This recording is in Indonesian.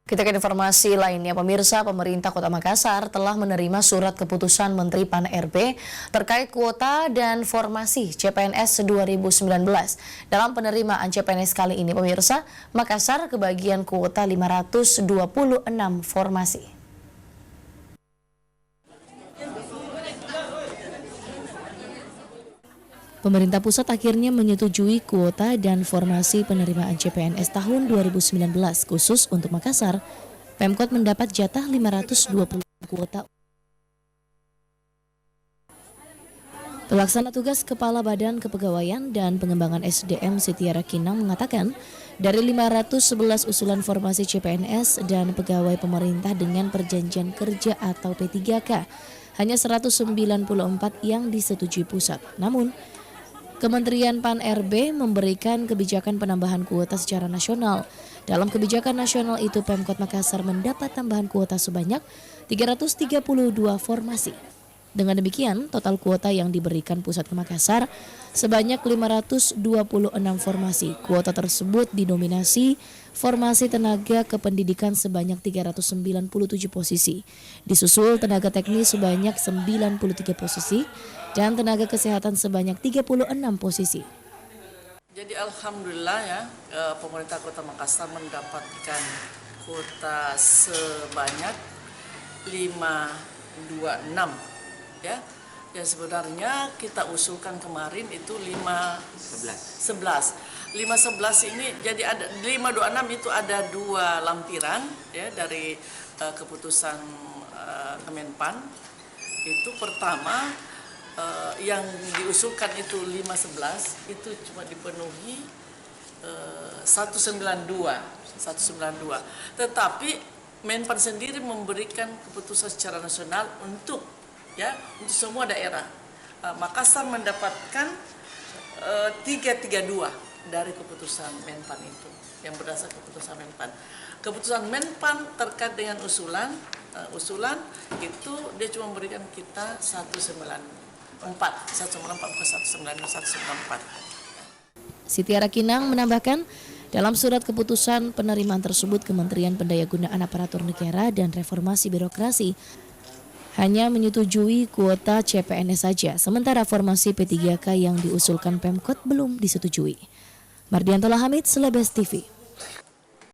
Kita ke informasi lainnya, pemirsa. Pemerintah Kota Makassar telah menerima surat keputusan Menteri Pan-RB terkait kuota dan formasi CPNS 2019. Dalam penerimaan CPNS kali ini, pemirsa, Makassar kebagian kuota 526 formasi. Pemerintah pusat akhirnya menyetujui kuota dan formasi penerimaan CPNS tahun 2019 khusus untuk Makassar. Pemkot mendapat jatah 520 kuota. Pelaksana tugas Kepala Badan Kepegawaian dan Pengembangan SDM Sitiara Kinang mengatakan, dari 511 usulan formasi CPNS dan pegawai pemerintah dengan perjanjian kerja atau P3K, hanya 194 yang disetujui pusat. Namun, Kementerian Pan-RB memberikan kebijakan penambahan kuota secara nasional. Dalam kebijakan nasional itu, Pemkot Makassar mendapat tambahan kuota sebanyak 332 formasi. Dengan demikian, total kuota yang diberikan pusat ke Makassar sebanyak 526 formasi. Kuota tersebut didominasi formasi tenaga kependidikan sebanyak 397 posisi. Disusul tenaga teknis sebanyak 93 posisi dan tenaga kesehatan sebanyak 36 posisi. Jadi alhamdulillah ya, pemerintah Kota Makassar mendapatkan kuota sebanyak 526 ya. Yang sebenarnya kita usulkan kemarin itu 511 ini, jadi ada 526 itu ada dua lampiran ya dari keputusan Kemenpan. Itu pertama yang diusulkan itu 511 itu cuma dipenuhi 192. Tetapi Menpan sendiri memberikan keputusan secara nasional untuk semua daerah. Makassar mendapatkan 332 dari keputusan Menpan itu, yang berdasar keputusan Menpan. Keputusan Menpan terkait dengan usulan itu dia cuma memberikan kita 194 bukan 194. Sitiara Kinang menambahkan, dalam surat keputusan penerimaan tersebut, Kementerian Pendayagunaan Aparatur Negara dan Reformasi Birokrasi hanya menyetujui kuota CPNS saja, sementara formasi P3K yang diusulkan Pemkot belum disetujui. Mardianto Hamid, Celebes TV.